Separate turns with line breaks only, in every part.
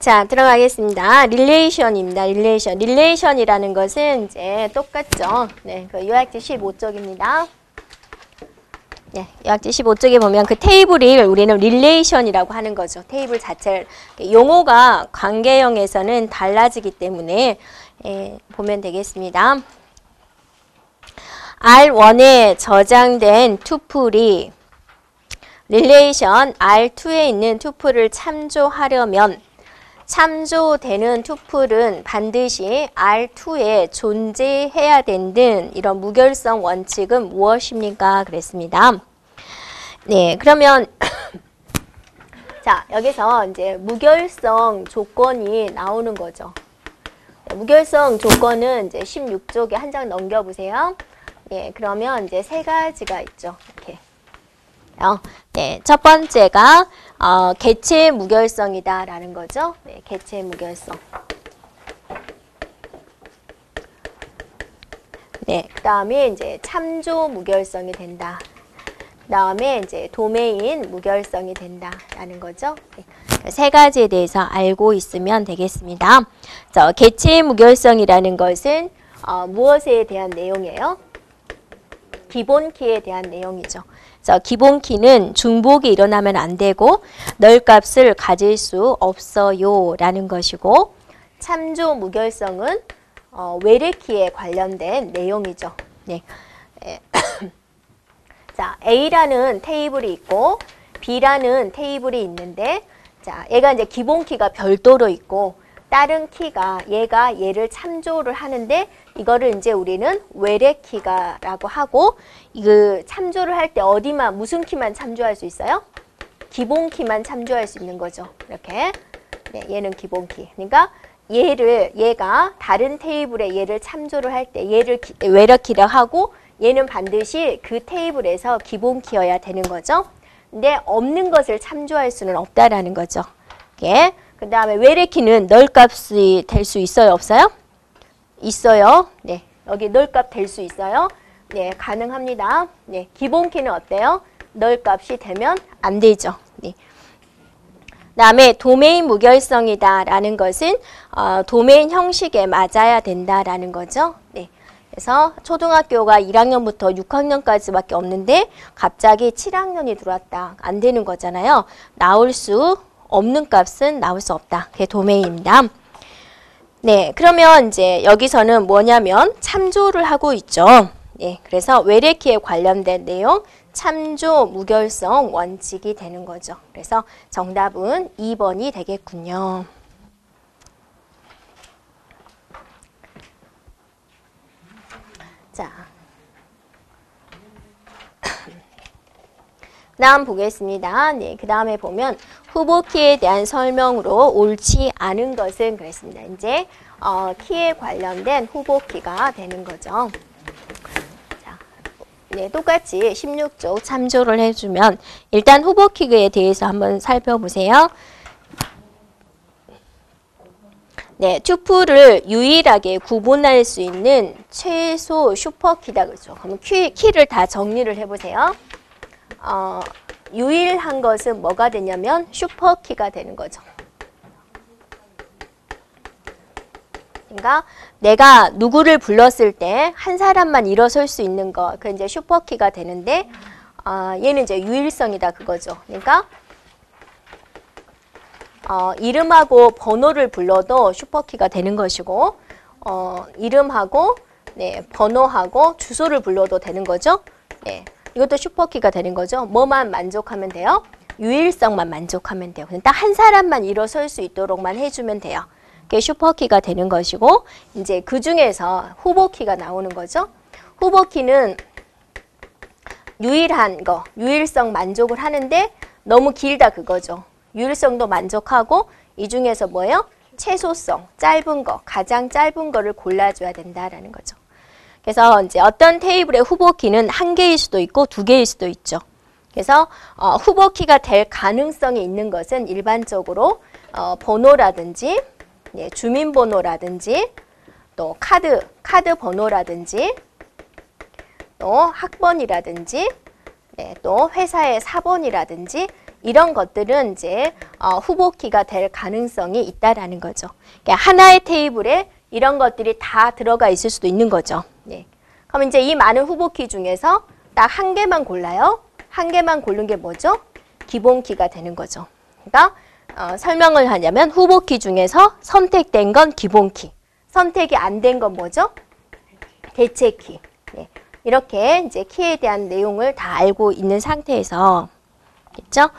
자, 들어가겠습니다. 릴레이션입니다. 릴레이션. 릴레이션이라는 것은 이제 똑같죠. 네, 그 요약지 15쪽입니다. 네, 요약지 15쪽에 보면 그 테이블을 우리는 릴레이션이라고 하는 거죠. 테이블 자체를. 용어가 관계형에서는 달라지기 때문에 보면 되겠습니다. R1에 저장된 투플이 릴레이션 R2에 있는 투플을 참조하려면 참조되는 투플은 반드시 R2에 존재해야 된다는 이런 무결성 원칙은 무엇입니까? 그랬습니다. 네, 그러면 자, 여기서 이제 무결성 조건이 나오는 거죠. 네, 무결성 조건은 이제 16쪽에 한 장 넘겨보세요. 예, 그러면 이제 세 가지가 있죠. 이렇게. 네, 첫 번째가 개체 무결성이다라는 거죠. 네, 개체 무결성. 네, 그다음에 이제 참조 무결성이 된다. 그다음에 이제 도메인 무결성이 된다라는 거죠. 네, 세 가지에 대해서 알고 있으면 되겠습니다. 개체 무결성이라는 것은 무엇에 대한 내용이에요? 기본키에 대한 내용이죠. 기본키는 중복이 일어나면 안 되고 널 값을 가질 수 없어요 라는 것이고, 참조 무결성은 외래키에 관련된 내용이죠. 네. 자, A라는 테이블이 있고 B라는 테이블이 있는데, 자, 얘가 이제 기본키가 별도로 있고 다른 키가 얘가 얘를 참조를 하는데 이거를 이제 우리는 외래키가라고 하고, 그 참조를 할 때 어디만 무슨 키만 참조할 수 있어요? 기본키만 참조할 수 있는 거죠. 이렇게. 네, 얘는 기본키. 그러니까 얘가 다른 테이블에 얘를 참조를 할 때 얘를 외래키라고 하고, 얘는 반드시 그 테이블에서 기본키여야 되는 거죠. 근데 없는 것을 참조할 수는 없다라는 거죠. 이렇게. 그 다음에 외래키는 널 값이 될 수 있어요? 없어요? 있어요. 네, 여기 널 값 될 수 있어요? 네, 가능합니다. 네, 기본키는 어때요? 널 값이 되면 안 되죠. 네. 다음에 도메인 무결성이다라는 것은 도메인 형식에 맞아야 된다라는 거죠. 네. 그래서 초등학교가 1학년부터 6학년까지밖에 없는데 갑자기 7학년이 들어왔다. 안 되는 거잖아요. 나올 수 없는 값은 나올 수 없다. 그게 도메인입니다. 네, 그러면 이제 여기서는 뭐냐면 참조를 하고 있죠. 네, 그래서 외래키에 관련된 내용, 참조 무결성 원칙이 되는 거죠. 그래서 정답은 2번이 되겠군요. 자, 그 다음 보겠습니다. 네, 그 다음에 보면 후보키에 대한 설명으로 옳지 않은 것은 그랬습니다. 이제 키에 관련된 후보키가 되는 거죠. 자, 네, 똑같이 16쪽 참조를 해주면 일단 후보키에 대해서 한번 살펴보세요. 네, 투플을 유일하게 구분할 수 있는 최소 슈퍼키다 그렇죠. 그러면 키를 다 정리를 해보세요. 유일한 것은 뭐가 되냐면 슈퍼키가 되는 거죠. 그러니까 내가 누구를 불렀을 때 한 사람만 일어설 수 있는 거, 그 이제 슈퍼키가 되는데, 얘는 이제 유일성이다 그거죠. 그러니까 이름하고 번호를 불러도 슈퍼키가 되는 것이고, 이름하고 네, 번호하고 주소를 불러도 되는 거죠. 네. 이것도 슈퍼키가 되는 거죠. 뭐만 만족하면 돼요? 유일성만 만족하면 돼요. 딱 한 사람만 일어설 수 있도록만 해주면 돼요. 그게 슈퍼키가 되는 것이고, 이제 그 중에서 후보키가 나오는 거죠. 후보키는 유일한 거, 유일성 만족을 하는데 너무 길다 그거죠. 유일성도 만족하고 이 중에서 뭐예요? 최소성, 짧은 거, 가장 짧은 거를 골라줘야 된다라는 거죠. 그래서 이제 어떤 테이블의 후보키는 한 개일 수도 있고 두 개일 수도 있죠. 그래서 후보키가 될 가능성이 있는 것은 일반적으로 번호라든지 네, 주민번호라든지 또 카드 번호라든지 또 학번이라든지 네, 또 회사의 사본이라든지 이런 것들은 이제 후보키가 될 가능성이 있다라는 거죠. 그러니까 하나의 테이블에 이런 것들이 다 들어가 있을 수도 있는 거죠. 네. 그럼 이제 이 많은 후보키 중에서 딱 한 개만 골라요. 한 개만 고른 게 뭐죠? 기본키가 되는 거죠. 그러니까 설명을 하냐면 후보키 중에서 선택된 건 기본키, 선택이 안 된 건 뭐죠? 대체키. 네. 이렇게 이제 키에 대한 내용을 다 알고 있는 상태에서 있죠?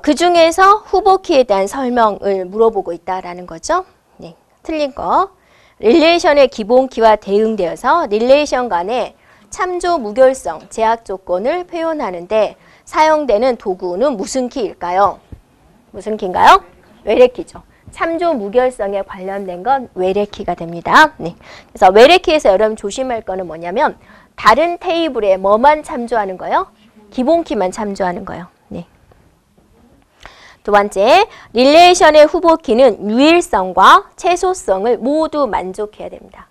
그 중에서 후보키에 대한 설명을 물어보고 있다라는 거죠. 네. 틀린 거. 릴레이션의 기본키와 대응되어서 릴레이션 간의 참조 무결성, 제약 조건을 표현하는데 사용되는 도구는 무슨 키일까요? 무슨 키인가요? 외래키죠. 참조 무결성에 관련된 건 외래키가 됩니다. 네. 그래서 외래키에서 여러분 조심할 거는 뭐냐면 다른 테이블에 뭐만 참조하는 거예요? 기본키만 참조하는 거예요. 네. 두 번째, 릴레이션의 후보키는 유일성과 최소성을 모두 만족해야 됩니다.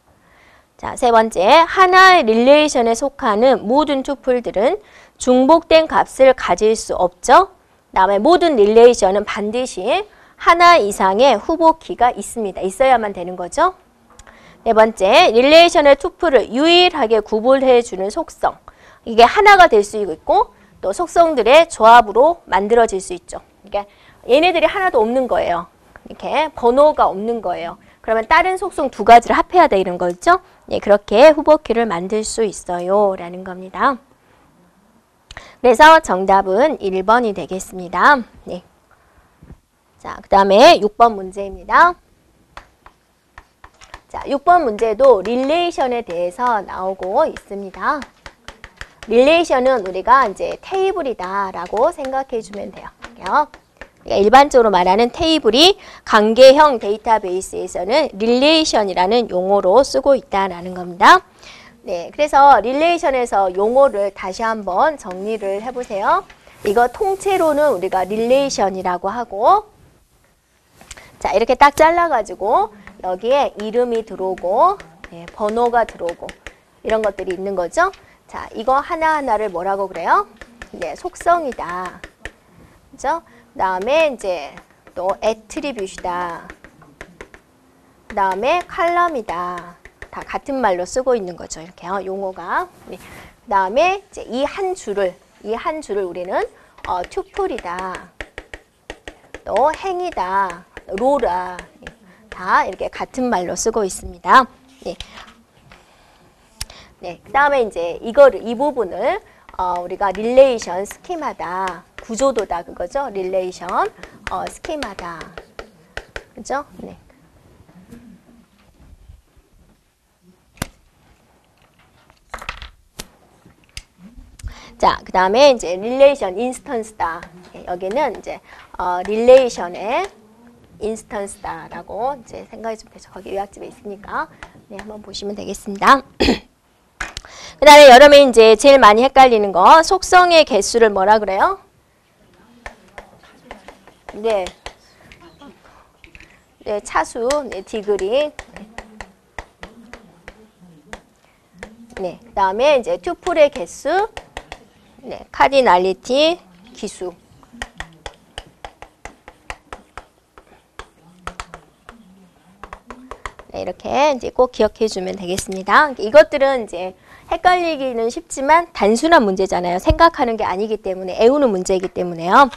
자, 세 번째, 하나의 릴레이션에 속하는 모든 투플들은 중복된 값을 가질 수 없죠. 다음에 모든 릴레이션은 반드시 하나 이상의 후보키가 있습니다. 있어야만 되는 거죠. 네 번째, 릴레이션의 투플을 유일하게 구분해주는 속성. 이게 하나가 될 수 있고 또 속성들의 조합으로 만들어질 수 있죠. 그러니까 얘네들이 하나도 없는 거예요. 이렇게 번호가 없는 거예요. 그러면 다른 속성 두 가지를 합해야 돼 이런 거죠. 네, 그렇게 후보키를 만들 수 있어요 라는 겁니다. 그래서 정답은 1번이 되겠습니다. 네. 자, 그 다음에 6번 문제입니다. 자, 6번 문제도 릴레이션에 대해서 나오고 있습니다. 릴레이션은 우리가 이제 테이블이다라고 생각해 주면 돼요. 그러니까 일반적으로 말하는 테이블이 관계형 데이터베이스에서는 릴레이션이라는 용어로 쓰고 있다라는 겁니다. 네, 그래서 릴레이션에서 용어를 다시 한번 정리를 해보세요. 이거 통째로는 우리가 릴레이션이라고 하고, 자, 이렇게 딱 잘라가지고 여기에 이름이 들어오고, 네, 번호가 들어오고, 이런 것들이 있는 거죠. 자, 이거 하나하나를 뭐라고 그래요? 네, 속성이다. 그죠? 그 다음에 이제 또 애트리뷰트다. 그 다음에 칼럼이다. 다 같은 말로 쓰고 있는 거죠. 이렇게요. 용어가. 네. 그 다음에 이제 이 한 줄을 우리는 튜플이다. 또 행이다. 로라. 네. 다 이렇게 같은 말로 쓰고 있습니다. 네. 네. 그 다음에 이제 이 부분을 우리가 릴레이션 스키마다. 구조도다 그거죠. 릴레이션 스키마다. 그죠? 네. 자, 그 다음에 이제 릴레이션 인스턴스다. 여기는 이제 릴레이션의 인스턴스다라고 이제 생각해 주면 되죠. 거기 요약집에 있으니까 네, 한번 보시면 되겠습니다. 그 다음에 여러분이 이제 제일 많이 헷갈리는 거 속성의 개수를 뭐라 그래요? 네. 네, 차수, 네, 디그리. 네, 그 다음에 이제 튜플의 개수, 네, 카디널리티, 기수. 네, 이렇게 이제 꼭 기억해 주면 되겠습니다. 이것들은 이제 헷갈리기는 쉽지만 단순한 문제잖아요. 생각하는 게 아니기 때문에, 애우는 문제이기 때문에요.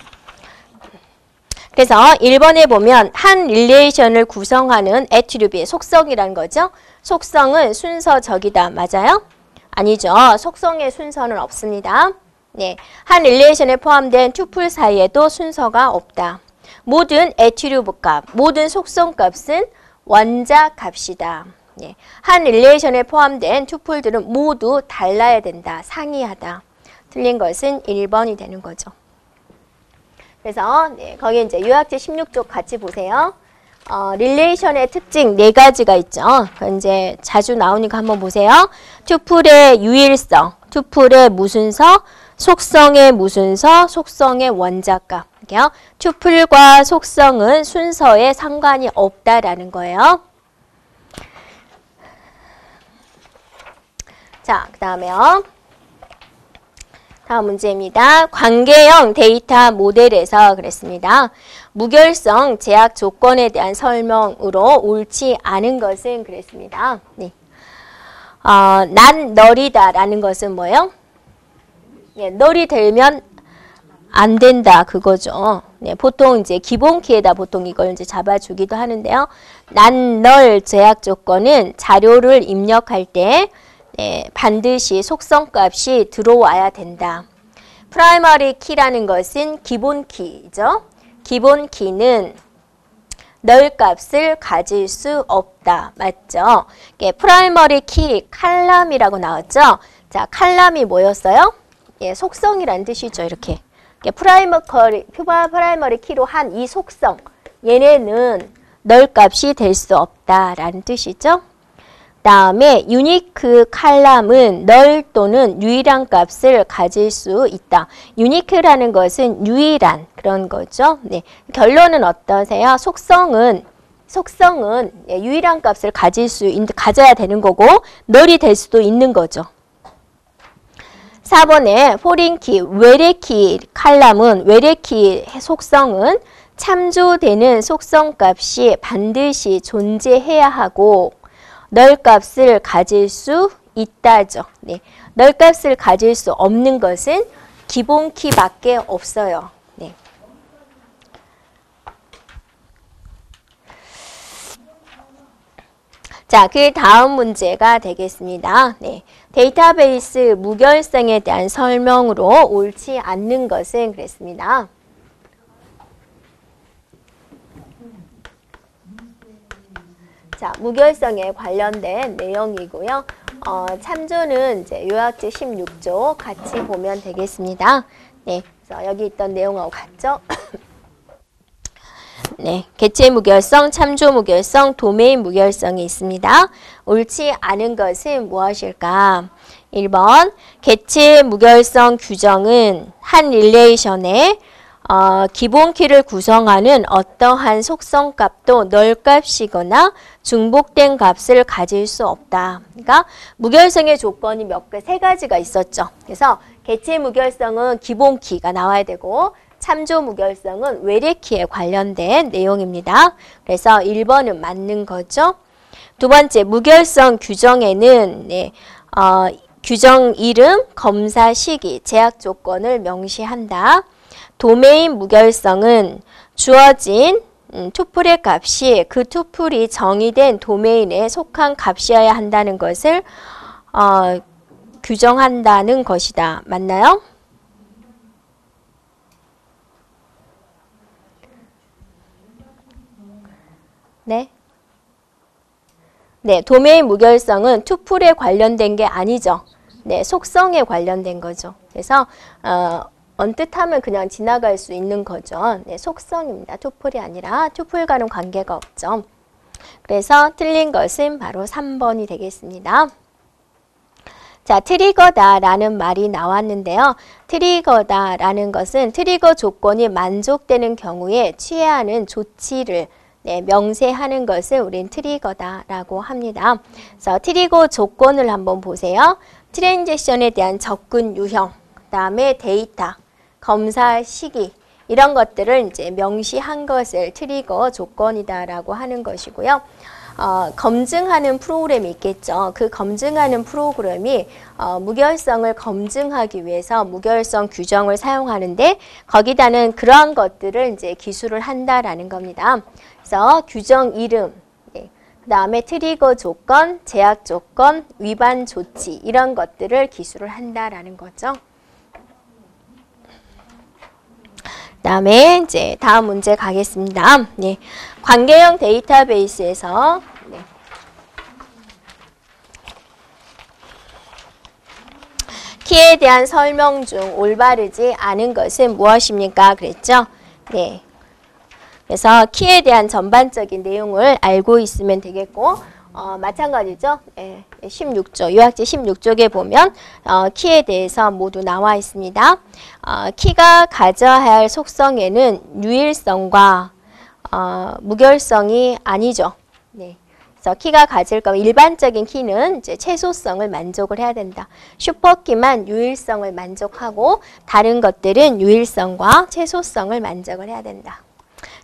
그래서 1번에 보면 한 릴레이션을 구성하는 애트리뷰트의 속성이라는 거죠. 속성은 순서적이다. 맞아요? 아니죠. 속성의 순서는 없습니다. 네, 한 릴레이션에 포함된 튜플 사이에도 순서가 없다. 모든 애트리뷰트 값, 모든 속성 값은 원자 값이다. 네, 한 릴레이션에 포함된 튜플들은 모두 달라야 된다. 상이하다. 틀린 것은 1번이 되는 거죠. 그래서 네, 거기 이제 요약제 16쪽 같이 보세요. 릴레이션의 특징 4가지가 있죠. 이제 자주 나오니까 한번 보세요. 튜플의 유일성, 튜플의 무순서, 속성의 무순서, 속성의 원자값. 이렇게요. 튜플과 속성은 순서에 상관이 없다라는 거예요. 자, 그 다음에요. 다음 문제입니다. 관계형 데이터 모델에서 그랬습니다. 무결성 제약 조건에 대한 설명으로 옳지 않은 것은 그랬습니다. 네. 난 널이다 라는 것은 뭐예요? 예, 널이 되면 안 된다 그거죠. 네, 보통 이제 기본키에다 보통 이걸 이제 잡아주기도 하는데요. 난 널 제약 조건은 자료를 입력할 때 반드시 속성값이 들어와야 된다. 프라이머리 키라는 것은 기본키죠. 기본키는 널 값을 가질 수 없다. 맞죠? 프라이머리 키 칼럼이라고 나왔죠. 자, 칼럼이 뭐였어요? 예, 속성이란 뜻이죠. 이렇게. 프라이머리 키로 한 이 속성. 얘네는 널 값이 될 수 없다라는 뜻이죠. 다음에 유니크 칼럼은 널 또는 유일한 값을 가질 수 있다. 유니크라는 것은 유일한 그런 거죠. 네. 결론은 어떠세요? 속성은 유일한 값을 가져야 되는 거고 널이 될 수도 있는 거죠. 4번에 포린키, 외래키 칼럼은 외래키 속성은 참조되는 속성값이 반드시 존재해야 하고 널 값을 가질 수 있다죠. 네. 널 값을 가질 수 없는 것은 기본키밖에 없어요. 네. 자, 그 다음 문제가 되겠습니다. 네. 데이터베이스 무결성에 대한 설명으로 옳지 않는 것은 그랬습니다. 자, 무결성에 관련된 내용이고요. 참조는 이제 요약제 16조 같이 보면 되겠습니다. 네, 그래서 여기 있던 내용하고 같죠? 네, 개체 무결성, 참조 무결성, 도메인 무결성이 있습니다. 옳지 않은 것은 무엇일까? 1번, 개체 무결성 규정은 한 릴레이션에 기본키를 구성하는 어떠한 속성값도 널 값이거나 중복된 값을 가질 수 없다. 그러니까 무결성의 조건이 세 가지가 있었죠. 그래서 개체 무결성은 기본키가 나와야 되고 참조 무결성은 외래키에 관련된 내용입니다. 그래서 1번은 맞는 거죠. 두 번째, 무결성 규정에는 규정 이름, 검사 시기, 제약 조건을 명시한다. 도메인 무결성은 주어진 투플의 값이 그 투플이 정의된 도메인에 속한 값이어야 한다는 것을 규정한다는 것이다. 맞나요? 네. 네, 도메인 무결성은 투플에 관련된 게 아니죠. 네, 속성에 관련된 거죠. 그래서 언뜻 하면 그냥 지나갈 수 있는 거죠. 네, 속성입니다. 투플이 아니라 투플과는 관계가 없죠. 그래서 틀린 것은 바로 3번이 되겠습니다. 자, 트리거다라는 말이 나왔는데요. 트리거다라는 것은 트리거 조건이 만족되는 경우에 취해야 하는 조치를 명세하는 것을 우린 트리거다라고 합니다. 그래서 트리거 조건을 한번 보세요. 트랜지션에 대한 접근 유형, 그다음에 데이터, 검사 시기 이런 것들을 이제 명시한 것을 트리거 조건이다라고 하는 것이고요. 검증하는 프로그램이 있겠죠. 그 검증하는 프로그램이 무결성을 검증하기 위해서 무결성 규정을 사용하는데 거기다는 그러한 것들을 이제 기술을 한다라는 겁니다. 그래서 규정 이름, 그 다음에 트리거 조건, 제약 조건, 위반 조치 이런 것들을 기술을 한다라는 거죠. 그다음에 이제 다음 문제 가겠습니다. 네, 관계형 데이터베이스에서 키에 대한 설명 중 올바르지 않은 것은 무엇입니까? 그랬죠? 네. 그래서 키에 대한 전반적인 내용을 알고 있으면 되겠고 마찬가지죠. 16조, 요약제 16쪽에 보면 키에 대해서 모두 나와 있습니다. 키가 가져야 할 속성에는 유일성과 무결성이 아니죠. 네. 그래서 키가 가질 거면 일반적인 키는 이제 최소성을 만족을 해야 된다. 슈퍼키만 유일성을 만족하고 다른 것들은 유일성과 최소성을 만족을 해야 된다.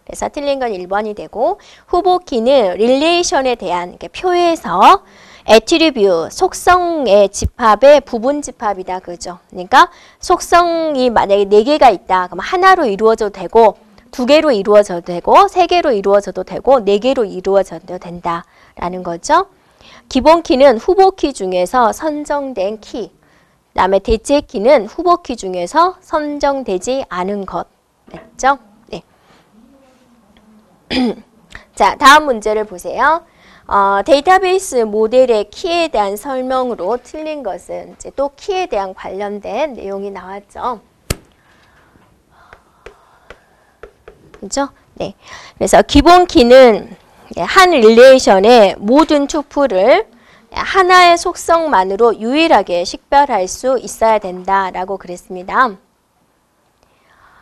그래서 틀린 건 1번이 되고 후보키는 릴레이션에 대한 표에서 애트리뷰, 속성의 집합의 부분 집합이다. 그죠? 그러니까 속성이 만약에 4개가 있다. 그럼 하나로 이루어져도 되고 2개로 이루어져도 되고 3개로 이루어져도 되고 4개로 이루어져도 된다라는 거죠. 기본 키는 후보 키 중에서 선정된 키. 그다음에 대체 키는 후보 키 중에서 선정되지 않은 것. 맞죠? 네. 자, 다음 문제를 보세요. 데이터베이스 모델의 키에 대한 설명으로 틀린 것은 이제 또 키에 대한 관련된 내용이 나왔죠. 그죠? 네. 그래서 기본 키는 한 릴레이션의 모든 투플을 하나의 속성만으로 유일하게 식별할 수 있어야 된다라고 그랬습니다.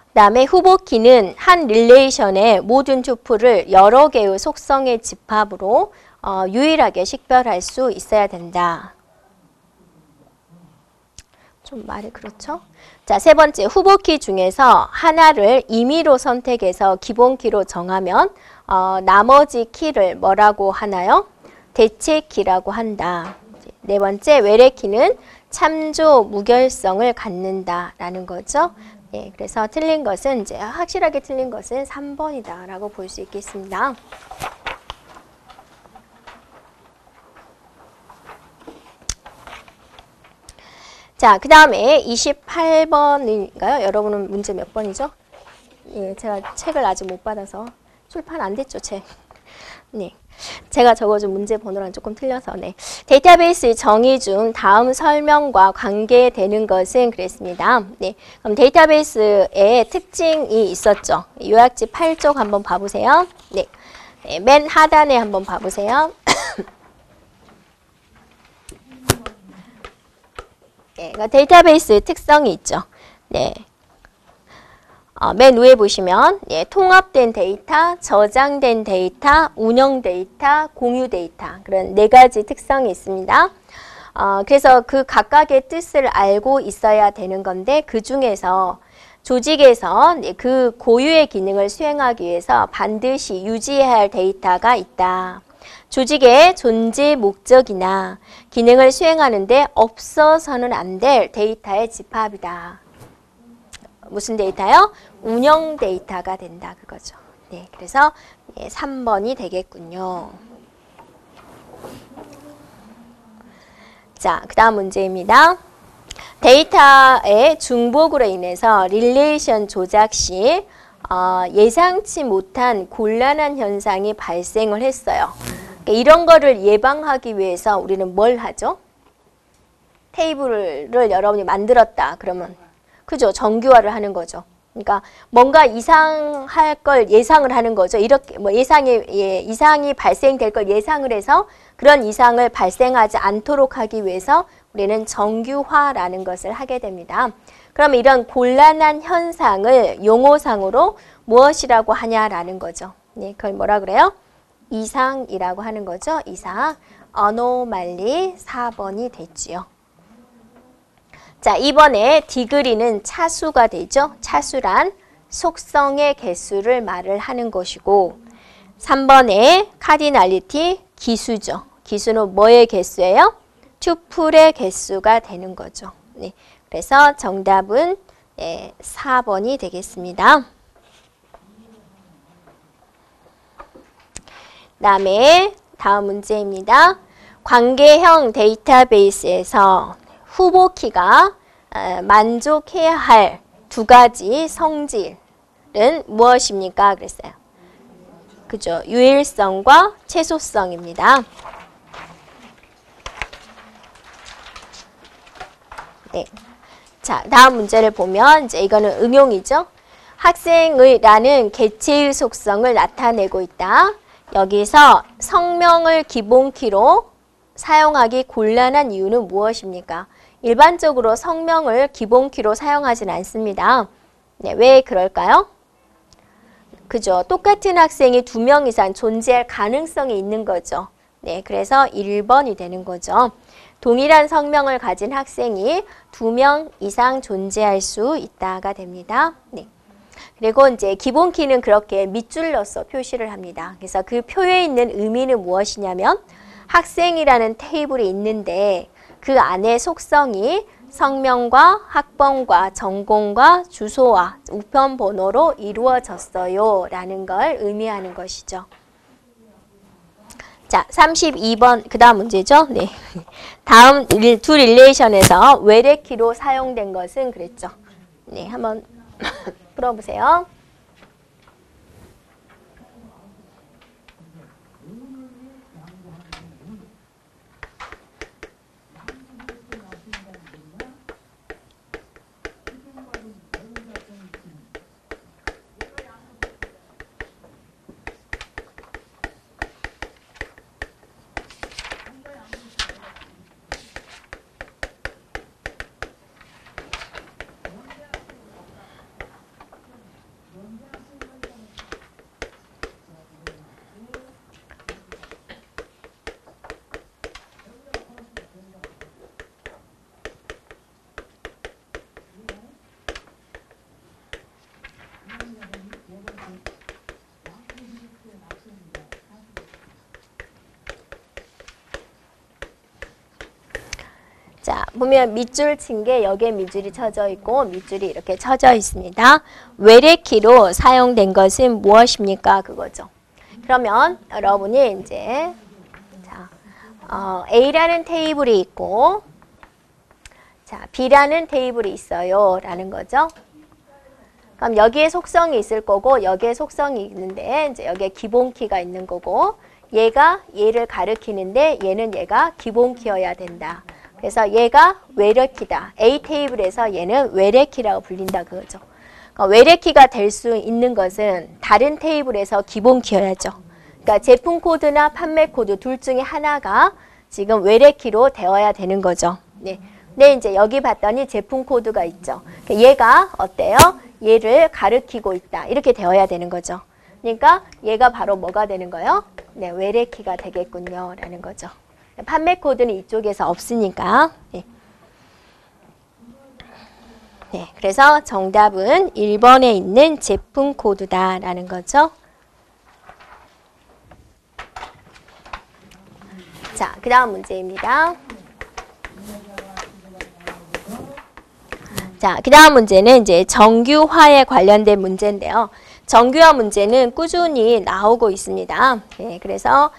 그다음에 후보 키는 한 릴레이션의 모든 투플을 여러 개의 속성의 집합으로 유일하게 식별할 수 있어야 된다. 좀 말이 그렇죠? 자, 세 번째 후보 키 중에서 하나를 임의로 선택해서 기본 키로 정하면 나머지 키를 뭐라고 하나요? 대체 키라고 한다. 네 번째 외래 키는 참조 무결성을 갖는다라는 거죠. 네, 그래서 틀린 것은 이제 확실하게 틀린 것은 3번이다라고 볼 수 있겠습니다. 자, 그 다음에 28번인가요? 여러분은 문제 몇 번이죠? 예, 제가 책을 아직 못 받아서 출판 안 됐죠, 책. 네. 제가 적어준 문제 번호랑 조금 틀려서, 네. 데이터베이스 정의 중 다음 설명과 관계되는 것은 그랬습니다. 네. 그럼 데이터베이스의 특징이 있었죠. 요약지 8쪽 한번 봐보세요. 네. 네, 맨 하단에 한번 봐보세요. 네, 데이터베이스 특성이 있죠. 네. 맨 위에 보시면 통합된 데이터, 저장된 데이터, 운영 데이터, 공유 데이터 그런 4가지 특성이 있습니다. 그래서 그 각각의 뜻을 알고 있어야 되는 건데 그 중에서 조직에서 그 고유의 기능을 수행하기 위해서 반드시 유지해야 할 데이터가 있다. 조직의 존재 목적이나 기능을 수행하는 데 없어서는 안 될 데이터의 집합이다. 무슨 데이터요? 운영 데이터가 된다 그거죠. 네, 그래서 3번이 되겠군요. 자, 그 다음 문제입니다. 데이터의 중복으로 인해서 릴레이션 조작 시 예상치 못한 곤란한 현상이 발생을 했어요. 그러니까 이런 거를 예방하기 위해서 우리는 뭘 하죠? 테이블을 여러분이 만들었다 그러면 그죠? 정규화를 하는 거죠. 그러니까 뭔가 이상할 걸 예상을 하는 거죠. 이렇게 뭐 이상이 발생될 걸 예상을 해서 그런 이상을 발생하지 않도록 하기 위해서 우리는 정규화라는 것을 하게 됩니다. 그럼 이런 곤란한 현상을 용어상으로 무엇이라고 하냐라는 거죠. 네, 그걸 뭐라 그래요? 이상이라고 하는 거죠. 이상. 어노말리 4번이 됐지요. 자, 이번에 디그리는 차수가 되죠. 차수란 속성의 개수를 말을 하는 것이고 3번에 카디널리티 기수죠. 기수는 뭐의 개수예요? 투플의 개수가 되는 거죠. 네, 그래서 정답은 4번이 되겠습니다. 그다음에 다음 문제입니다. 관계형 데이터베이스에서 후보 키가 만족해야 할 2가지 성질은 무엇입니까? 그랬어요. 그죠? 유일성과 최소성입니다. 네. 자, 다음 문제를 보면 이제 이거는 응용이죠. 학생의 라는 개체의 속성을 나타내고 있다. 여기서 성명을 기본 키로 사용하기 곤란한 이유는 무엇입니까? 일반적으로 성명을 기본 키로 사용하진 않습니다. 네, 왜 그럴까요? 그죠? 똑같은 학생이 2명 이상 존재할 가능성이 있는 거죠. 네, 그래서 1번이 되는 거죠. 동일한 성명을 가진 학생이 2명 이상 존재할 수 있다가 됩니다. 네. 그리고 이제 기본키는 그렇게 밑줄로서 표시를 합니다. 그래서 그 표에 있는 의미는 무엇이냐면 학생이라는 테이블이 있는데 그 안에 속성이 성명과 학번과 전공과 주소와 우편 번호로 이루어졌어요 라는 걸 의미하는 것이죠. 자, 32번 그 다음 문제죠. 네. 다음 두 릴레이션에서 외래키로 사용된 것은 그랬죠. 네, 한번 풀어보세요. 자, 보면 밑줄 친 게 여기에 밑줄이 쳐져 있고 밑줄이 이렇게 쳐져 있습니다. 외래키로 사용된 것은 무엇입니까? 그거죠. 그러면 여러분이 이제 자, A라는 테이블이 있고 자, B라는 테이블이 있어요 라는 거죠. 그럼 여기에 속성이 있을 거고 여기에 속성이 있는데 이제 여기에 기본키가 있는 거고 얘가 얘를 가리키는데 얘는 얘가 기본키여야 된다. 그래서 얘가 외래키다. A 테이블에서 얘는 외래키라고 불린다 그거죠. 그러니까 외래키가 될 수 있는 것은 다른 테이블에서 기본키여야죠. 그러니까 제품 코드나 판매 코드 둘 중에 하나가 지금 외래키로 되어야 되는 거죠. 네. 근데 이제 여기 봤더니 제품 코드가 있죠. 그러니까 얘가 어때요? 얘를 가리키고 있다. 이렇게 되어야 되는 거죠. 그러니까 얘가 바로 뭐가 되는 거예요? 네, 외래키가 되겠군요. 라는 거죠. 판매 코드는 이쪽에서 없으니까. 네. 네, 그래서 정답은 1번에 있는 제품 코드다 라는 거죠. 자, 그 다음 문제입니다. 자, 그 다음 문제는 이제 정규화에 관련된 문제인데요. 정규화 문제는 꾸준히 나오고 있습니다. 네, 그래서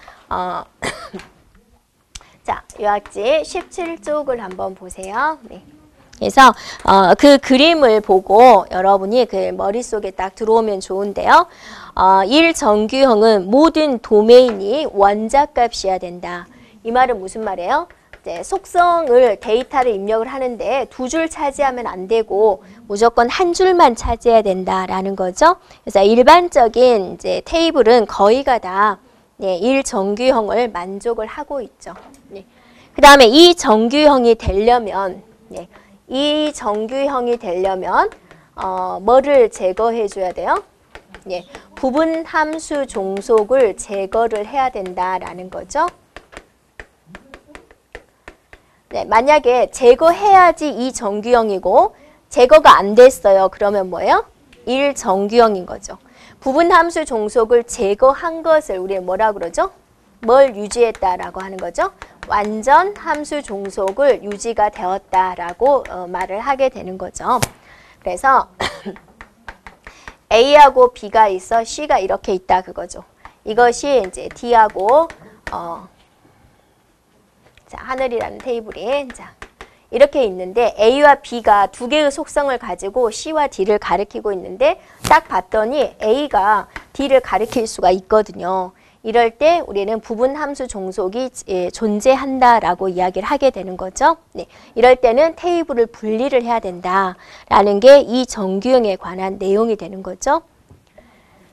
자, 요약지 17쪽을 한번 보세요. 네. 그래서 그 그림을 보고 여러분이 그 머릿속에 딱 들어오면 좋은데요. 1정규형은 모든 도메인이 원자값이어야 된다. 이 말은 무슨 말이에요? 이제 속성을 데이터를 입력을 하는데 두 줄 차지하면 안 되고 무조건 한 줄만 차지해야 된다라는 거죠. 그래서 일반적인 이제 테이블은 거의가 다 네, 1정규형을 만족을 하고 있죠. 네. 그 다음에 이 정규형이 되려면 네, 이 정규형이 되려면 뭐를 제거해 줘야 돼요? 네, 부분 함수 종속을 제거를 해야 된다라는 거죠. 네, 만약에 제거해야지 이 정규형이고 제거가 안 됐어요. 그러면 뭐예요? 1정규형인 거죠. 부분 함수 종속을 제거한 것을 우리는 뭐라 그러죠? 뭘 유지했다라고 하는 거죠? 완전 함수 종속을 유지가 되었다라고 말을 하게 되는 거죠. 그래서 A하고 B가 있어 C가 이렇게 있다 그거죠. 이것이 이제 D하고 자, 하늘이라는 테이블이 자, 이렇게 있는데 A와 B가 두 개의 속성을 가지고 C와 D를 가리키고 있는데 딱 봤더니 A가 D를 가리킬 수가 있거든요. 이럴 때 우리는 부분 함수 종속이 존재한다라고 이야기를 하게 되는 거죠. 네, 이럴 때는 테이블을 분리를 해야 된다라는 게 이 정규형에 관한 내용이 되는 거죠.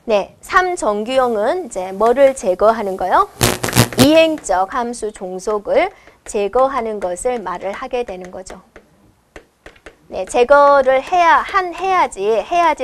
네, 3정규형은 이제 뭐를 제거하는 거요? 이행적 함수 종속을 제거하는 것을 말을 하게 되는 거죠. 네, 제거를 해야지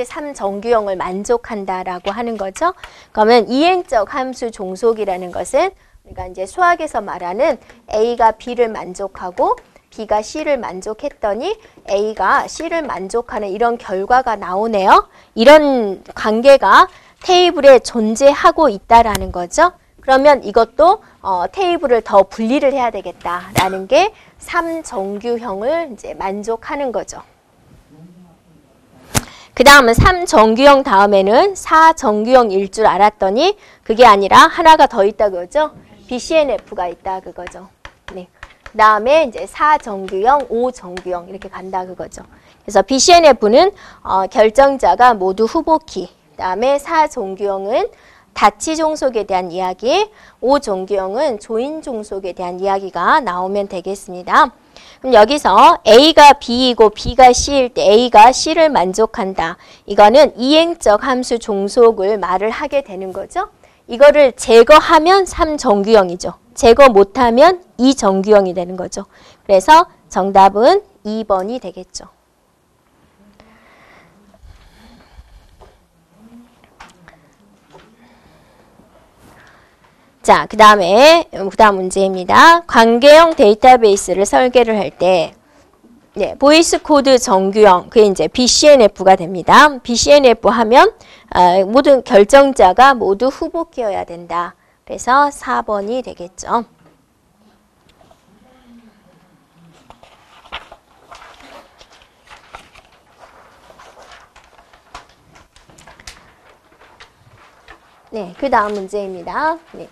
3정규형을 만족한다라고 하는 거죠. 그러면 이행적 함수 종속이라는 것은 그러니까 이제 수학에서 말하는 A가 B를 만족하고 B가 C를 만족했더니 A가 C를 만족하는 이런 결과가 나오네요. 이런 관계가 테이블에 존재하고 있다라는 거죠. 그러면 이것도 테이블을 더 분리를 해야 되겠다라는 게 3정규형을 이제 만족하는 거죠. 그 다음은 3정규형 다음에는 4정규형일 줄 알았더니 그게 아니라 하나가 더 있다 그거죠. BCNF가 있다 그거죠. 네. 그 다음에 이제 4정규형, 5정규형 이렇게 간다 그거죠. 그래서 BCNF는 결정자가 모두 후보키, 그 다음에 4정규형은 다치 종속에 대한 이야기, 5정규형은 조인 종속에 대한 이야기가 나오면 되겠습니다. 그럼 여기서 A가 B이고 B가 C일 때 A가 C를 만족한다. 이거는 이행적 함수 종속을 말을 하게 되는 거죠. 이거를 제거하면 3정규형이죠. 제거 못하면 2정규형이 되는 거죠. 그래서 정답은 2번이 되겠죠. 자, 그 다음 문제입니다. 관계형 데이터베이스를 설계를 할 때, 네, 보이스 코드 정규형, 그게 이제 BCNF가 됩니다. BCNF 하면, 모든 결정자가 모두 후보키여야 된다. 그래서 4번이 되겠죠. 네, 그 다음 문제입니다. 네.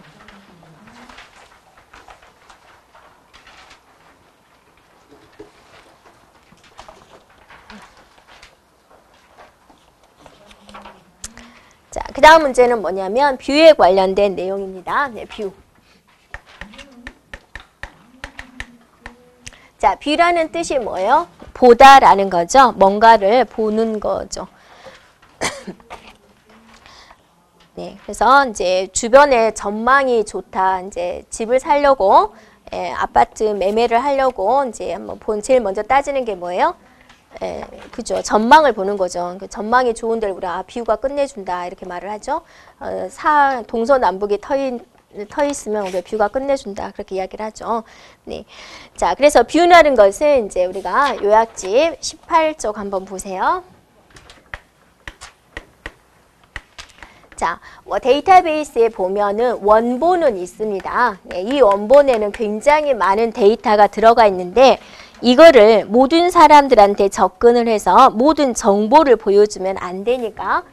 자, 그 다음 문제는 뭐냐면 뷰에 관련된 내용입니다. 네, 뷰. 자, 뷰라는 뜻이 뭐예요? 보다라는 거죠. 뭔가를 보는 거죠. 네, 그래서 이제 주변에 전망이 좋다. 이제 집을 사려고 아파트 매매를 하려고 이제 한번 제일 먼저 따지는 게 뭐예요? 그죠. 전망을 보는 거죠. 전망이 좋은 데를 우리가 뷰가 끝내준다 이렇게 말을 하죠. 동서남북이 터 있으면 우리가 뷰가 끝내준다 그렇게 이야기를 하죠. 네. 자, 그래서 뷰라는 것은 이제 우리가 요약집 18쪽 한번 보세요. 자, 데이터베이스에 보면은 원본은 있습니다. 네, 이 원본에는 굉장히 많은 데이터가 들어가 있는데 이거를 모든 사람들한테 접근을 해서 모든 정보를 보여주면 안 되니까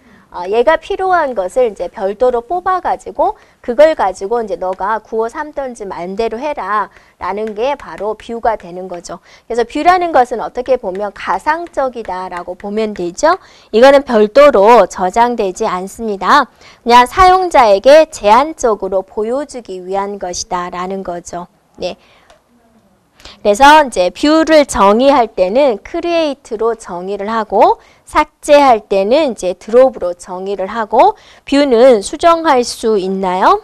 얘가 필요한 것을 이제 별도로 뽑아가지고 그걸 가지고 이제 너가 구워 삼든지 말대로 해라 라는 게 바로 뷰가 되는 거죠. 그래서 뷰라는 것은 어떻게 보면 가상적이다라고 보면 되죠. 이거는 별도로 저장되지 않습니다. 그냥 사용자에게 제한적으로 보여주기 위한 것이다 라는 거죠. 네. 그래서 이제 뷰를 정의할 때는 create로 정의를 하고 삭제할 때는 이제 drop으로 정의를 하고 뷰는 수정할 수 있나요?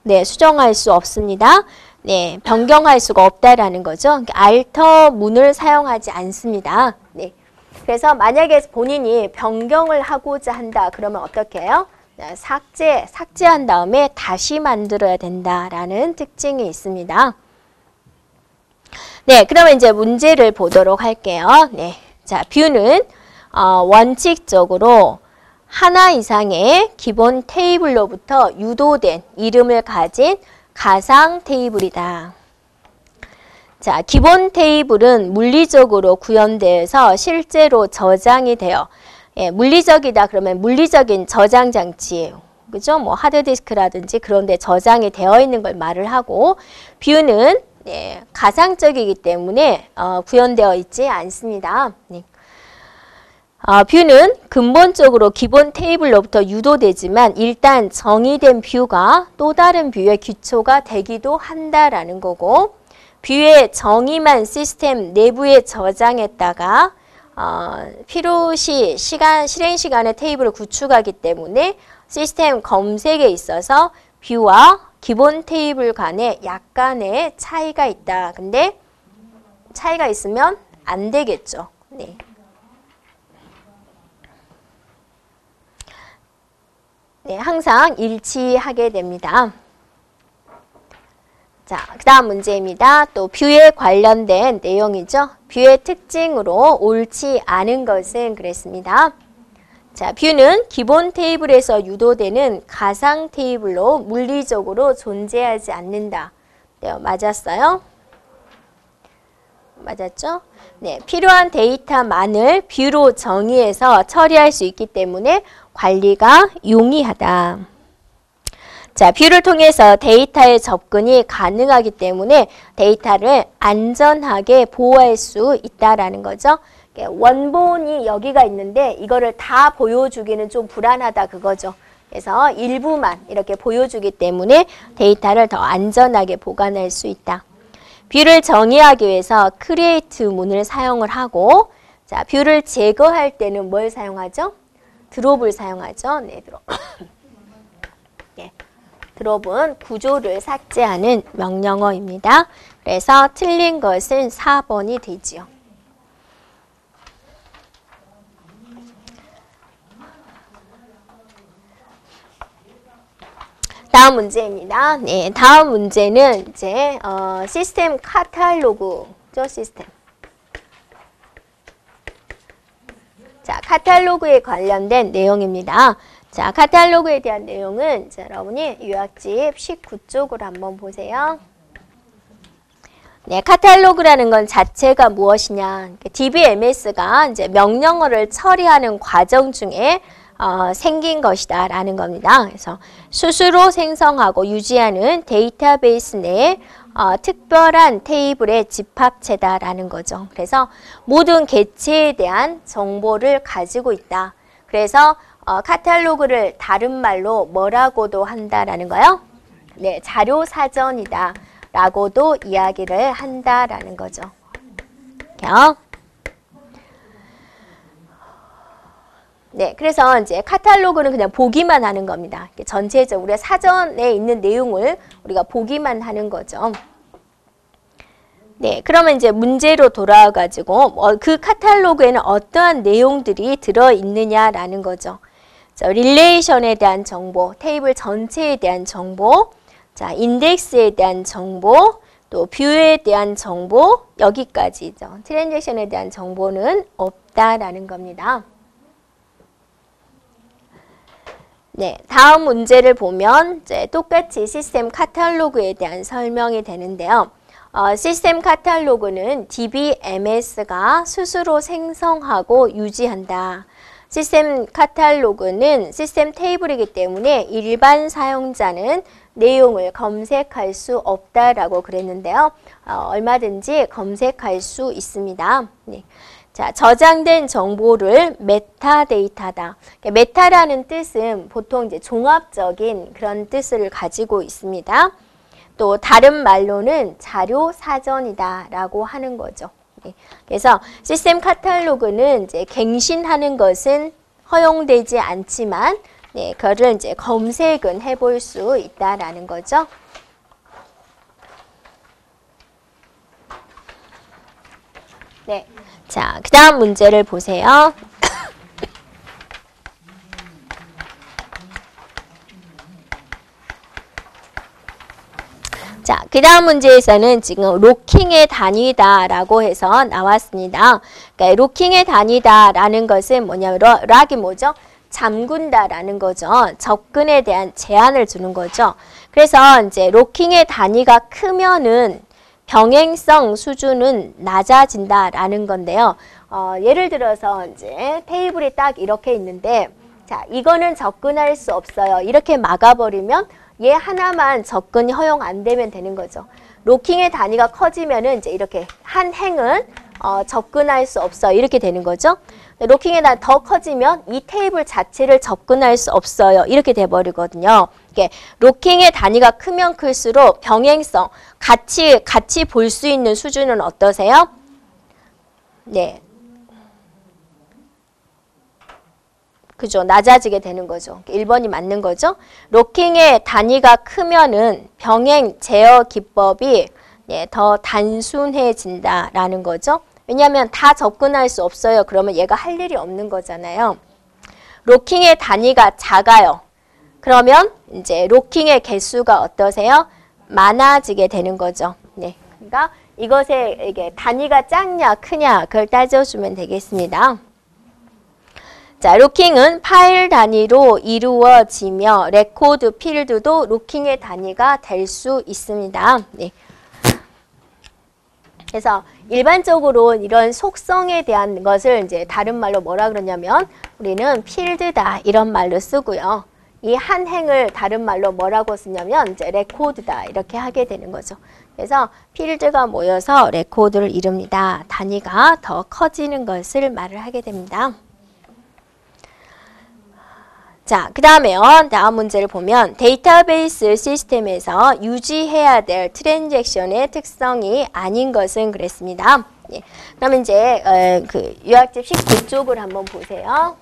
네, 수정할 수 없습니다. 네, 변경할 수가 없다라는 거죠. alter 문을 사용하지 않습니다. 네. 그래서 만약에 본인이 변경을 하고자 한다 그러면 어떻게 해요? 네, 삭제한 다음에 다시 만들어야 된다라는 특징이 있습니다. 네, 그러면 이제 문제를 보도록 할게요. 네. 자, 뷰는 원칙적으로 하나 이상의 기본 테이블로부터 유도된 이름을 가진 가상 테이블이다. 자, 기본 테이블은 물리적으로 구현되어서 실제로 저장이 돼요. 예, 물리적이다 그러면 물리적인 저장 장치예요. 그죠? 뭐 하드디스크라든지 그런 데 저장이 되어 있는 걸 말을 하고 뷰는 네, 가상적이기 때문에 구현되어 있지 않습니다. 네. 뷰는 근본적으로 기본 테이블로부터 유도되지만 일단 정의된 뷰가 또 다른 뷰의 기초가 되기도 한다라는 거고 뷰의 정의만 시스템 내부에 저장했다가 필요시 실행 시간에 테이블을 구축하기 때문에 시스템 검색에 있어서 뷰와 기본 테이블 간에 약간의 차이가 있다. 근데 차이가 있으면 안 되겠죠. 네. 네, 항상 일치하게 됩니다. 자, 그 다음 문제입니다. 또 뷰에 관련된 내용이죠. 뷰의 특징으로 옳지 않은 것은 그랬습니다. 자, 뷰는 기본 테이블에서 유도되는 가상 테이블로 물리적으로 존재하지 않는다. 네, 맞았어요? 맞았죠? 네, 필요한 데이터만을 뷰로 정의해서 처리할 수 있기 때문에 관리가 용이하다. 자, 뷰를 통해서 데이터에 접근이 가능하기 때문에 데이터를 안전하게 보호할 수 있다라는 거죠. 원본이 여기가 있는데 이거를 다 보여주기는 좀 불안하다 그거죠. 그래서 일부만 이렇게 보여주기 때문에 데이터를 더 안전하게 보관할 수 있다. 뷰를 정의하기 위해서 create 문을 사용을 하고, 자, 뷰를 제거할 때는 뭘 사용하죠? 드롭을 사용하죠. 네, 드롭. 네, 드롭은 구조를 삭제하는 명령어입니다. 그래서 틀린 것은 4번이 되지요. 다음 문제입니다. 네, 다음 문제는 이제 시스템 카탈로그죠, 시스템. 자, 카탈로그에 관련된 내용입니다. 자, 카탈로그에 대한 내용은 자, 여러분이 요약집 19쪽으로 한번 보세요. 네, 카탈로그라는 건 자체가 무엇이냐? DBMS가 이제 명령어를 처리하는 과정 중에 생긴 것이다 라는 겁니다. 그래서 스스로 생성하고 유지하는 데이터베이스 내에 특별한 테이블의 집합체다 라는 거죠. 그래서 모든 객체에 대한 정보를 가지고 있다. 그래서 카탈로그를 다른 말로 뭐라고도 한다라는 거요? 네, 자료사전이다 라고도 이야기를 한다라는 거죠. 이렇게요. 네, 그래서 이제 카탈로그는 그냥 보기만 하는 겁니다. 전체적으로 우리가 사전에 있는 내용을 우리가 보기만 하는 거죠. 네, 그러면 이제 문제로 돌아와가지고 그 카탈로그에는 어떠한 내용들이 들어있느냐라는 거죠. 자, 릴레이션에 대한 정보, 테이블 전체에 대한 정보, 자, 인덱스에 대한 정보, 또 뷰에 대한 정보, 여기까지죠. 트랜잭션에 대한 정보는 없다라는 겁니다. 네, 다음 문제를 보면 이제 똑같이 시스템 카탈로그에 대한 설명이 되는데요. 시스템 카탈로그는 DBMS가 스스로 생성하고 유지한다. 시스템 카탈로그는 시스템 테이블이기 때문에 일반 사용자는 내용을 검색할 수 없다라고 그랬는데요. 얼마든지 검색할 수 있습니다. 네. 자, 저장된 정보를 메타데이터다. 메타라는 뜻은 보통 이제 종합적인 그런 뜻을 가지고 있습니다. 또 다른 말로는 자료 사전이다라고 하는 거죠. 네. 그래서 시스템 카탈로그는 이제 갱신하는 것은 허용되지 않지만, 네, 그거를 이제 검색은 해볼 수 있다라는 거죠. 네. 자, 그 다음 문제를 보세요. 자, 그 다음 문제에서는 지금 로킹의 단위다라고 해서 나왔습니다. 그러니까 로킹의 단위다라는 것은 뭐냐면 락이 뭐죠? 잠근다라는 거죠. 접근에 대한 제한을 주는 거죠. 그래서 이제 로킹의 단위가 크면은 병행성 수준은 낮아진다라는 건데요. 예를 들어서 이제 테이블이 딱 이렇게 있는데, 자, 이거는 접근할 수 없어요. 이렇게 막아버리면 얘 하나만 접근이 허용 안 되면 되는 거죠. 로킹의 단위가 커지면은 이제 이렇게 한 행은 접근할 수 없어 이렇게 되는 거죠. 로킹의 단위 더 커지면 이 테이블 자체를 접근할 수 없어요 이렇게 돼버리거든요. 로킹의 단위가 크면 클수록 병행성 같이 볼 수 있는 수준은 어떠세요? 네. 그죠. 낮아지게 되는 거죠. 1번이 맞는 거죠. 로킹의 단위가 크면은 병행 제어 기법이 더 단순해진다라는 거죠. 왜냐하면 다 접근할 수 없어요. 그러면 얘가 할 일이 없는 거잖아요. 로킹의 단위가 작아요. 그러면 이제 로킹의 개수가 어떠세요? 많아지게 되는 거죠. 네. 그러니까 이것의 이게 단위가 작냐 크냐 그걸 따져주면 되겠습니다. 자, 로킹은 파일 단위로 이루어지며 레코드 필드도 로킹의 단위가 될 수 있습니다. 네. 그래서 일반적으로 이런 속성에 대한 것을 이제 다른 말로 뭐라 그러냐면 우리는 필드다 이런 말로 쓰고요. 이 한 행을 다른 말로 뭐라고 쓰냐면 이제 레코드다 이렇게 하게 되는 거죠. 그래서 필드가 모여서 레코드를 이룹니다. 단위가 더 커지는 것을 말을 하게 됩니다. 자, 그 다음에요. 다음 문제를 보면 데이터베이스 시스템에서 유지해야 될 트랜잭션의 특성이 아닌 것은 그랬습니다. 예. 그럼 이제 그 유학집 19쪽을 한번 보세요.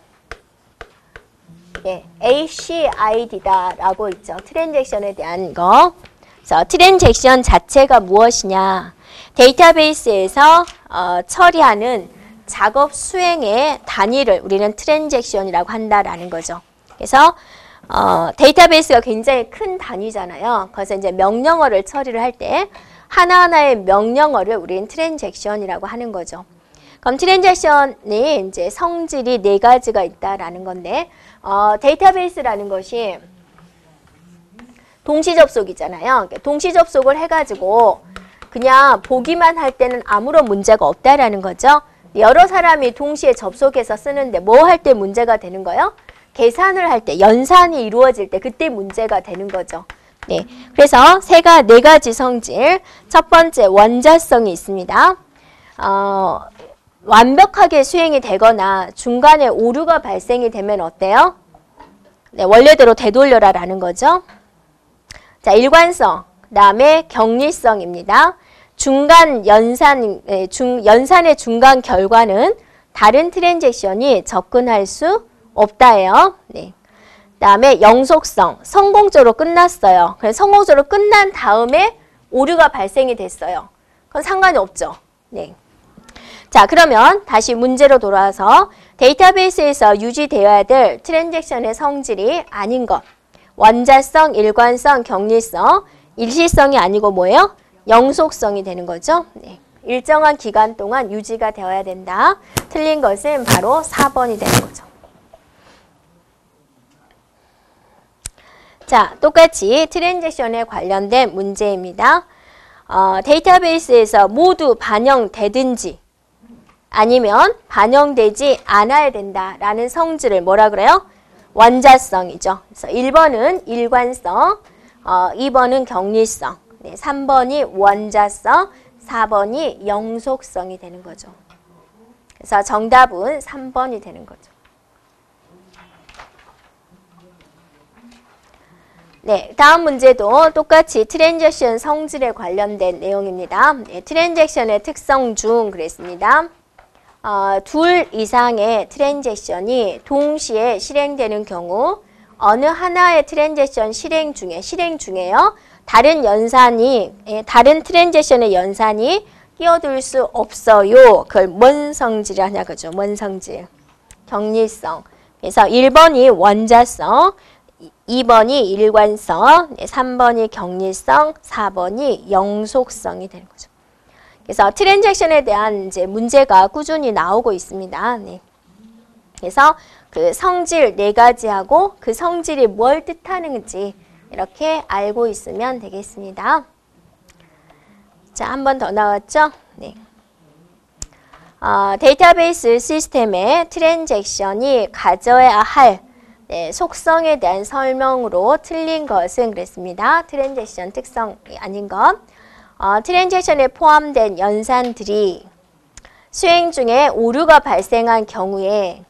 예, ACID다라고 있죠. 트랜잭션에 대한 거. 그래서 트랜잭션 자체가 무엇이냐? 데이터베이스에서 처리하는 작업 수행의 단위를 우리는 트랜잭션이라고 한다라는 거죠. 그래서 데이터베이스가 굉장히 큰 단위잖아요. 그래서 이제 명령어를 처리를 할 때 하나하나의 명령어를 우리는 트랜잭션이라고 하는 거죠. 그럼 트랜잭션이 이제 성질이 4가지가 있다라는 건데 데이터베이스라는 것이 동시 접속이잖아요. 동시 접속을 해가지고 그냥 보기만 할 때는 아무런 문제가 없다라는 거죠. 여러 사람이 동시에 접속해서 쓰는데 뭐 할 때 문제가 되는 거예요? 계산을 할 때, 연산이 이루어질 때 그때 문제가 되는 거죠. 네, 그래서 4가지 성질. 첫 번째 원자성이 있습니다. 완벽하게 수행이 되거나 중간에 오류가 발생이 되면 어때요? 네, 원래대로 되돌려라라는 거죠. 자, 일관성, 그 다음에 격리성입니다. 중간 연산의 중간 결과는 다른 트랜잭션이 접근할 수 없다예요. 네. 그 다음에 영속성, 성공적으로 끝났어요. 그래서 성공적으로 끝난 다음에 오류가 발생이 됐어요. 그건 상관이 없죠. 네. 자, 그러면 다시 문제로 돌아와서 데이터베이스에서 유지되어야 될 트랜잭션의 성질이 아닌 것. 원자성, 일관성, 격리성, 일시성이 아니고 뭐예요? 영속성이 되는 거죠. 네. 일정한 기간 동안 유지가 되어야 된다. 틀린 것은 바로 4번이 되는 거죠. 자, 똑같이 트랜잭션에 관련된 문제입니다. 데이터베이스에서 모두 반영되든지 아니면 반영되지 않아야 된다라는 성질을 뭐라 그래요? 원자성이죠. 그래서 1번은 일관성, 2번은 격리성, 3번이 원자성, 4번이 영속성이 되는 거죠. 그래서 정답은 3번이 되는 거죠. 네, 다음 문제도 똑같이 트랜잭션 성질에 관련된 내용입니다. 네, 트랜잭션의 특성 중 그랬습니다. 둘 이상의 트랜잭션이 동시에 실행되는 경우 어느 하나의 트랜잭션 실행 중에요. 다른 트랜잭션의 연산이 끼어들 수 없어요. 그걸 뭔 성질이 하냐 그죠? 뭔 성질? 격리성. 그래서 1번이 원자성, 2번이 일관성, 3번이 격리성, 4번이 영속성이 되는 거죠. 그래서 트랜잭션에 대한 이제 문제가 꾸준히 나오고 있습니다. 네. 그래서 그 성질 4가지하고 그 성질이 뭘 뜻하는지 이렇게 알고 있으면 되겠습니다. 자, 한 번 더 나왔죠? 네. 데이터베이스 시스템의 트랜잭션이 가져야 할 속성에 대한 설명으로 틀린 것은 그랬습니다. 트랜잭션 특성이 아닌 것. 트랜잭션에 포함된 연산들이 수행 중에 오류가 발생한 경우에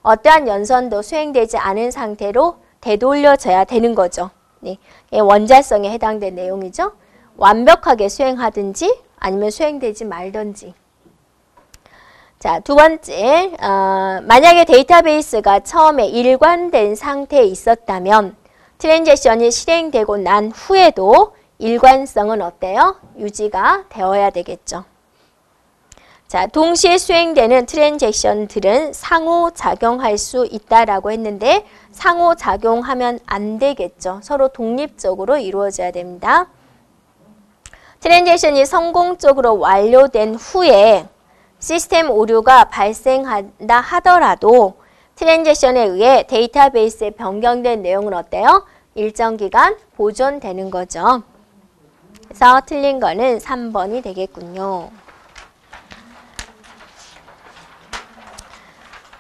어떠한 연산도 수행되지 않은 상태로 되돌려져야 되는 거죠. 네. 원자성에 해당된 내용이죠. 완벽하게 수행하든지 아니면 수행되지 말든지. 자, 두 번째, 만약에 데이터베이스가 처음에 일관된 상태에 있었다면 트랜잭션이 실행되고 난 후에도 일관성은 어때요? 유지가 되어야 되겠죠. 자, 동시에 수행되는 트랜잭션들은 상호작용할 수 있다라고 했는데 상호작용하면 안 되겠죠. 서로 독립적으로 이루어져야 됩니다. 트랜지션이 성공적으로 완료된 후에 시스템 오류가 발생한다 하더라도 트랜지션에 의해 데이터베이스에 변경된 내용은 어때요? 일정 기간 보존되는 거죠. 그래서 틀린 거는 3번이 되겠군요.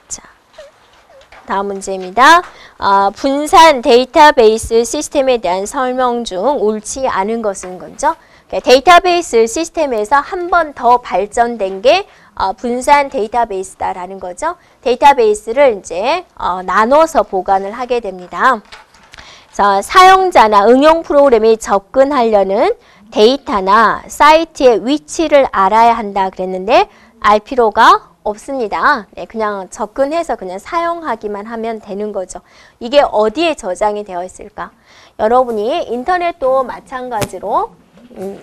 자, 다음 문제입니다. 분산 데이터베이스 시스템에 대한 설명 중 옳지 않은 것은 거죠. 데이터베이스 시스템에서 한 번 더 발전된 게 분산 데이터베이스다라는 거죠. 데이터베이스를 이제 나눠서 보관을 하게 됩니다. 그래서 사용자나 응용 프로그램이 접근하려는 데이터나 사이트의 위치를 알아야 한다 그랬는데 알 필요가 없습니다. 네, 그냥 접근해서 그냥 사용하기만 하면 되는 거죠. 이게 어디에 저장이 되어 있을까? 여러분이 인터넷도 마찬가지로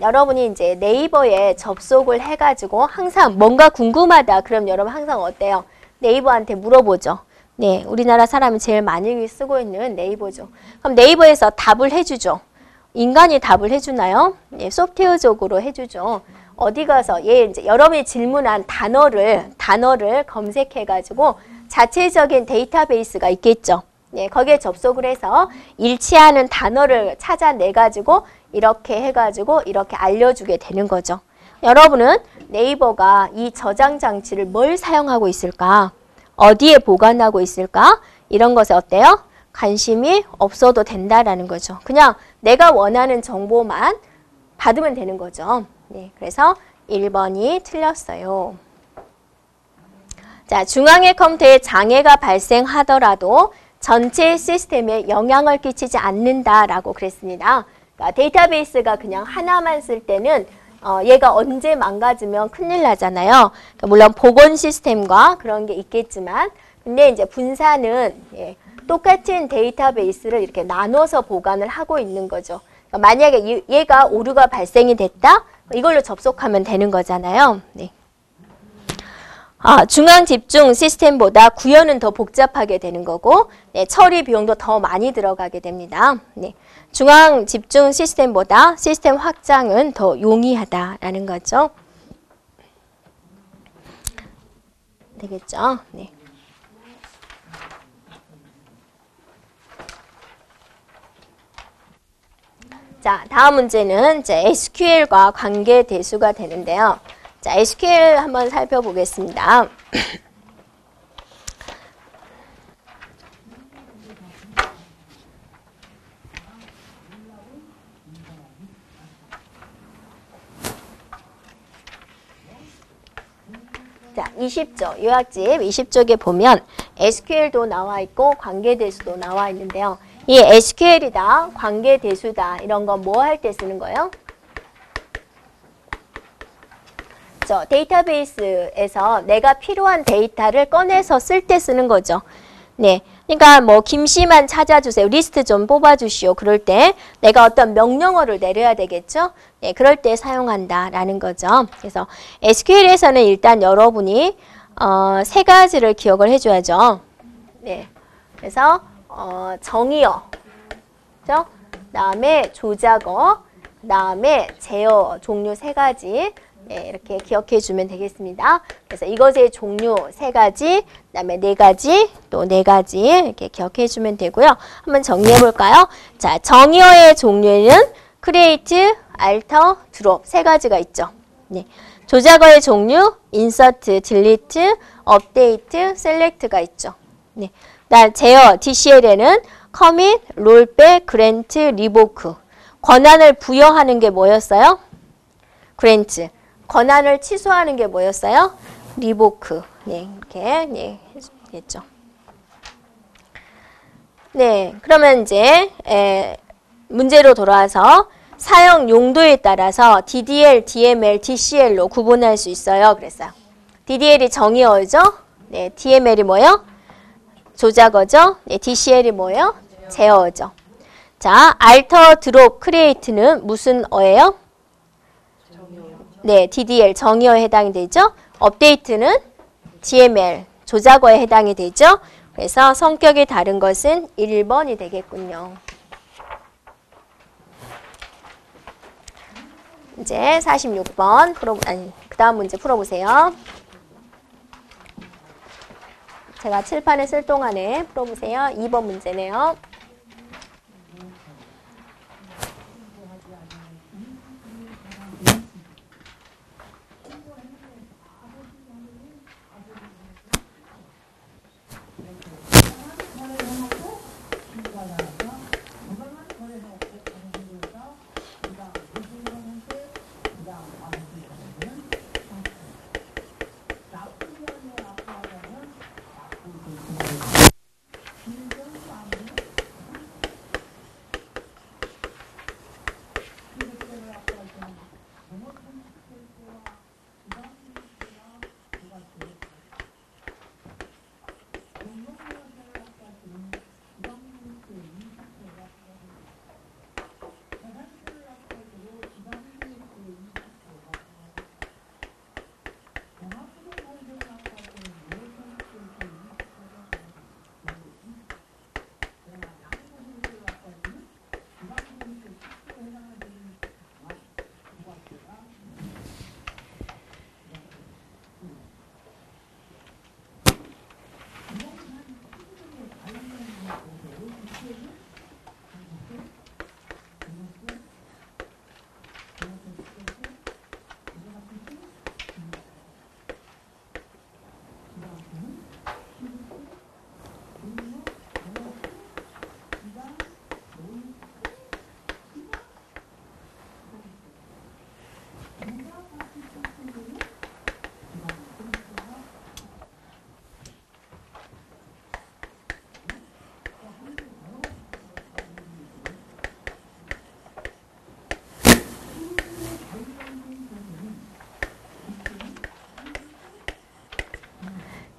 여러분이 이제 네이버에 접속을 해가지고 항상 뭔가 궁금하다. 그럼 여러분 항상 어때요? 네이버한테 물어보죠. 네, 우리나라 사람이 제일 많이 쓰고 있는 네이버죠. 그럼 네이버에서 답을 해주죠. 인간이 답을 해주나요? 네, 소프트웨어적으로 해주죠. 어디 가서 이제 여러분이 질문한 단어를 검색해가지고 자체적인 데이터베이스가 있겠죠. 네, 거기에 접속을 해서 일치하는 단어를 찾아내가지고 이렇게 해가지고 이렇게 알려주게 되는 거죠. 여러분은 네이버가 이 저장 장치를 뭘 사용하고 있을까? 어디에 보관하고 있을까? 이런 것에 어때요? 관심이 없어도 된다라는 거죠. 그냥 내가 원하는 정보만 받으면 되는 거죠. 네, 그래서 1번이 틀렸어요. 자, 중앙의 컴퓨터에 장애가 발생하더라도 전체 시스템에 영향을 끼치지 않는다라고 그랬습니다. 그러니까 데이터베이스가 그냥 하나만 쓸 때는 얘가 언제 망가지면 큰일 나잖아요. 그러니까 물론 복원 시스템과 그런 게 있겠지만 근데 이제 분산은 똑같은 데이터베이스를 이렇게 나눠서 보관을 하고 있는 거죠. 그러니까 만약에 얘가 오류가 발생이 됐다? 이걸로 접속하면 되는 거잖아요. 네. 중앙 집중 시스템보다 구현은 더 복잡하게 되는 거고 네, 처리 비용도 더 많이 들어가게 됩니다. 네. 중앙 집중 시스템보다 시스템 확장은 더 용이하다라는 거죠. 되겠죠? 네. 자, 다음 문제는 이제 SQL과 관계 대수가 되는데요. 자, SQL 한번 살펴보겠습니다. 자, 20쪽, 요약집 20쪽에 보면 SQL도 나와 있고 관계대수도 나와 있는데요. 이 SQL이다, 관계대수다 이런 건 뭐 할 때 쓰는 거예요? 데이터베이스에서 내가 필요한 데이터를 꺼내서 쓸 때 쓰는 거죠. 네, 그러니까 뭐 김씨만 찾아주세요. 리스트 좀 뽑아주시오. 그럴 때 내가 어떤 명령어를 내려야 되겠죠. 네, 그럴 때 사용한다라는 거죠. 그래서 SQL에서는 일단 여러분이 세 가지를 기억을 해줘야죠. 네, 그래서 정의어, 그죠? 그다음에 조작어, 그다음에 제어 종류 세 가지. 네, 이렇게 기억해 주면 되겠습니다. 그래서 이것의 종류 세 가지, 그다음에 네 가지, 또 네 가지 이렇게 기억해 주면 되고요. 한번 정리해 볼까요? 자, 정의어의 종류에는 create, alter, drop 세 가지가 있죠. 네. 조작어의 종류 insert, delete, update, select가 있죠. 네. 그다음 제어 DCL에는 commit, rollback, grant, revoke 권한을 부여하는 게 뭐였어요? grant. 권한을 취소하는 게 뭐였어요? 리보크. 네, 이렇게 네, 해주겠죠. 네, 그러면 이제 문제로 돌아와서 사용 용도에 따라서 DDL, DML, DCL로 구분할 수 있어요. 그랬어요. DDL이 정의어죠. 네, DML이 뭐예요? 조작어죠. 네, DCL이 뭐예요? 제어어죠. 자, alter, drop, create는 무슨 어예요? 네, DDL 정의어에 해당이 되죠. 업데이트는 DML 조작어에 해당이 되죠. 그래서 성격이 다른 것은 1번이 되겠군요. 이제 46번 그 다음 문제 풀어보세요. 제가 칠판에 쓸 동안에 풀어보세요. 2번 문제네요.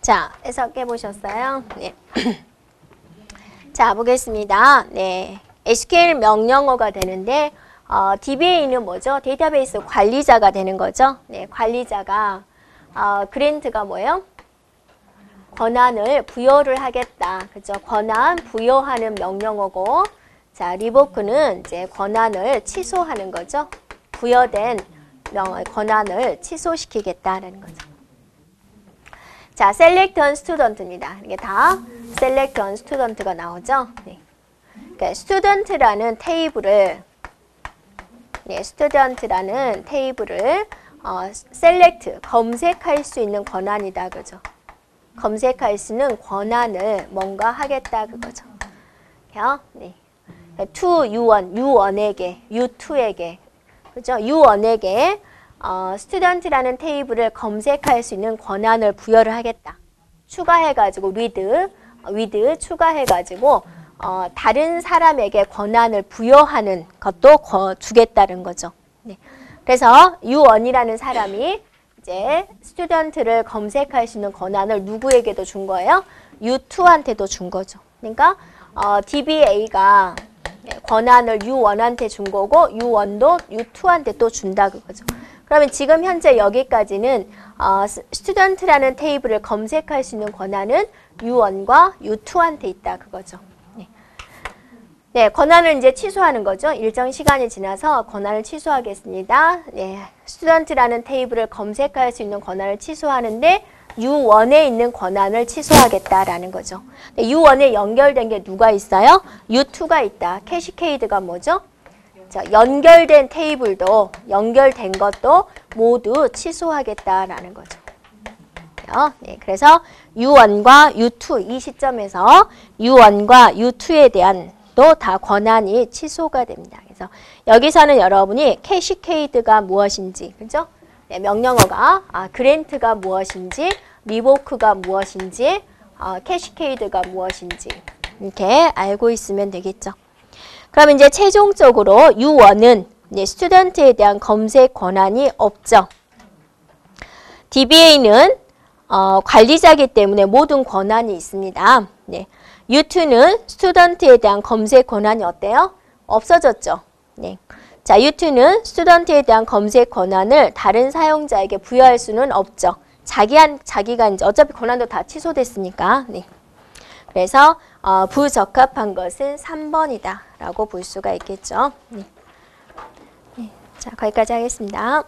자, 해석해 보셨어요? 네. 자, 보겠습니다. 네. SQL 명령어가 되는데, DBA는 뭐죠? 데이터베이스 관리자가 되는 거죠. 네, 관리자가, 그랜트가 뭐예요? 권한을 부여를 하겠다. 그죠? 권한 부여하는 명령어고, 자, 리보크는 이제 권한을 취소하는 거죠. 부여된 권한을 취소시키겠다라는 거죠. 자, select on student입니다. 이게 다 select on student가 나오죠. 네. 그러니까 student라는 테이블을 select 검색할 수 있는 권한이다, 그죠? 검색할 수 있는 권한을 뭔가 하겠다, 그거죠. 네. to U1에게, U2에게, 그죠? U1에게 student라는 테이블을 검색할 수 있는 권한을 부여를 하겠다. 추가해가지고 with 추가해가지고 다른 사람에게 권한을 부여하는 것도 주겠다는 거죠. 네. 그래서 U1이라는 사람이 이제 student를 검색할 수 있는 권한을 누구에게도 준 거예요? U2한테도 준 거죠. 그러니까 DBA가 권한을 U1한테 준 거고 U1도 U2한테 또 준다 그거죠. 그러면 지금 현재 여기까지는 student라는 테이블을 검색할 수 있는 권한은 U1과 U2한테 있다 그거죠. 네. 네, 권한을 이제 취소하는 거죠. 일정 시간이 지나서 권한을 취소하겠습니다. 네, student라는 테이블을 검색할 수 있는 권한을 취소하는데 U1에 있는 권한을 취소하겠다라는 거죠. 네, U1에 연결된 게 누가 있어요? U2가 있다. 캐시케이드가 뭐죠? 자, 연결된 테이블도 연결된 것도 모두 취소하겠다라는 거죠. 네, 그래서 U1과 U2 이 시점에서 U1과 U2에 대한 또 다 권한이 취소가 됩니다. 그래서 여기서는 여러분이 캐시케이드가 무엇인지, 그죠? 네, 명령어가 그랜트가 무엇인지, 리보크가 무엇인지, 캐시케이드가 무엇인지 이렇게 알고 있으면 되겠죠. 그럼 이제 최종적으로 U1은 스튜던트에 대한 검색 권한이 없죠. DBA는 관리자이기 때문에 모든 권한이 있습니다. 네. U2는 스튜던트에 대한 검색 권한이 어때요? 없어졌죠. 네. 자, U2는 스튜던트에 대한 검색 권한을 다른 사용자에게 부여할 수는 없죠. 자기가 이제 어차피 권한도 다 취소됐으니까. 네. 그래서 부적합한 것은 3번이다 라고 볼 수가 있겠죠. 네. 네. 자, 거기까지 하겠습니다.